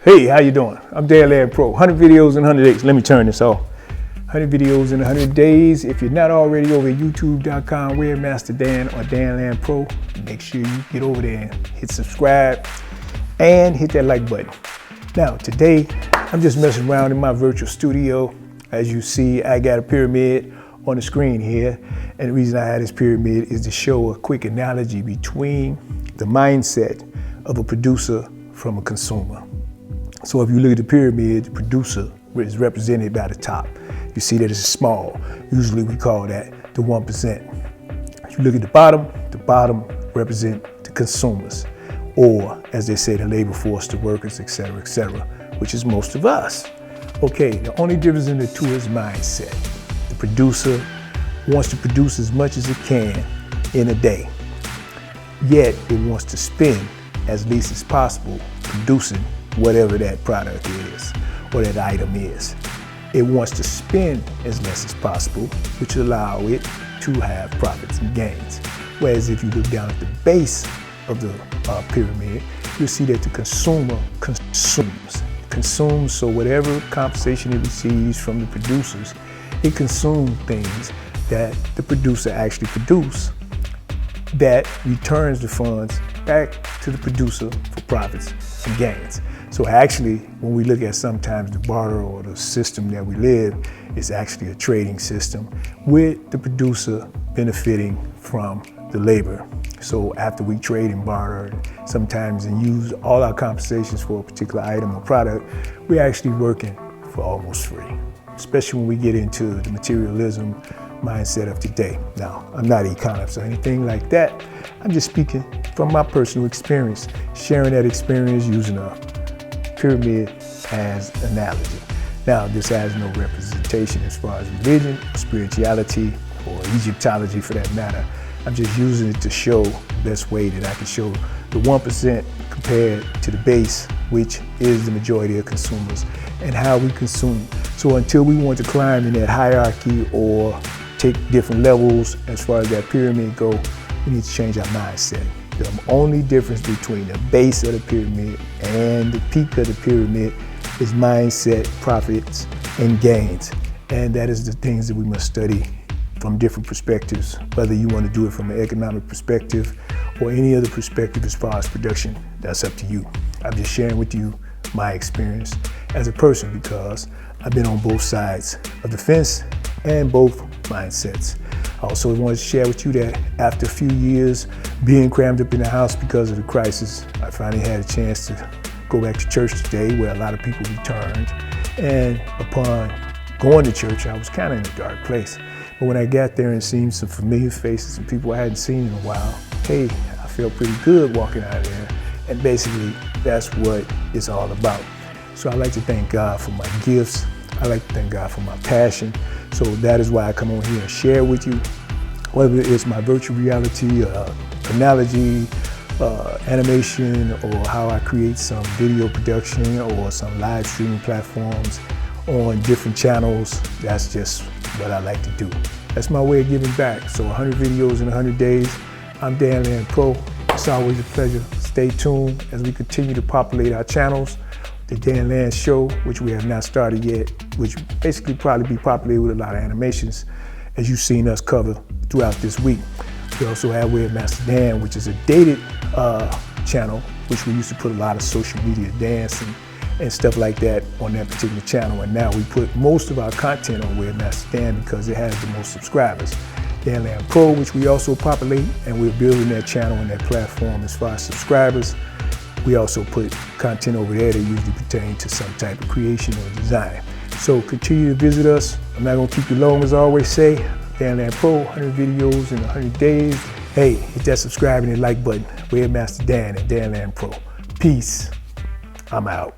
Hey, how you doing? I'm Dan Pro. 100 videos in 100 days. Let me turn this off. 100 videos in 100 days. If you're not already over at youtube.com, Webmaster Dan or Dan Pro, make sure you get over there and hit subscribe and hit that like button. Now, today, I'm just messing around in my virtual studio. As you see, I got a pyramid on the screen here. And the reason I had this pyramid is to show a quick analogy between the mindset of a producer from a consumer. So if you look at the pyramid, the producer is represented by the top. You see that it's small. Usually we call that the 1%. If you look at the bottom represent the consumers, or as they say, the labor force, the workers, et cetera, which is most of us. Okay, the only difference in the two is mindset. The producer wants to produce as much as it can in a day, yet it wants to spend as least as possible producing whatever that product is or that item is. It wants to spend as less as possible, which will allow it to have profits and gains. Whereas if you look down at the base of the pyramid, you'll see that the consumer consumes, so whatever compensation it receives from the producers, it consumes things that the producer actually produce that returns the funds back to the producer for profits and gains. So actually, when we look at sometimes the barter or the system that we live, it's actually a trading system with the producer benefiting from the labor. So after we trade and barter sometimes and use all our compensations for a particular item or product, we're actually working for almost free, especially when we get into the materialism mindset of today. Now, I'm not an economist or anything like that. I'm just speaking from my personal experience, sharing that experience using a pyramid as analogy. Now, this has no representation as far as religion, spirituality, or Egyptology for that matter. I'm just using it to show the best way that I can show the 1% compared to the base, which is the majority of consumers, and how we consume. So until we want to climb in that hierarchy or take different levels as far as that pyramid go, we need to change our mindset. The only difference between the base of the pyramid and the peak of the pyramid is mindset, profits, and gains. And that is the things that we must study from different perspectives, whether you want to do it from an economic perspective or any other perspective as far as production. That's up to you. I'm just sharing with you my experience as a person because I've been on both sides of the fence and both mindsets. I also wanted to share with you that after a few years being crammed up in the house because of the crisis, I finally had a chance to go back to church today where a lot of people returned. And upon going to church, I was kind of in a dark place. But when I got there and seen some familiar faces and people I hadn't seen in a while, hey, I felt pretty good walking out of there. And basically, that's what it's all about. So I like to thank God for my gifts. I like to thank God for my passion. So that is why I come on here and share with you, whether it's my virtual reality, analogy, animation, or how I create some video production or some live streaming platforms on different channels. That's just what I like to do. That's my way of giving back. So 100 videos in 100 days. I'm Dan Pro. It's always a pleasure. Stay tuned as we continue to populate our channels. The Dan Land Show, which we have not started yet, which basically probably be populated with a lot of animations, as you've seen us cover throughout this week. We also have Webmaster Dan, which is a dated channel, which we used to put a lot of social media dancing and stuff like that on that particular channel. And now we put most of our content on Webmaster Dan because it has the most subscribers. Dan Land Pro, which we also populate, and we're building that channel and that platform as far as subscribers. We also put content over there that usually pertain to some type of creation or design. So continue to visit us. I'm not gonna keep you long, as I always say. Dan Land Pro, 100 videos in 100 days. Hey, hit that subscribe and that like button. Webmaster Dan and Dan Land Pro. Peace. I'm out.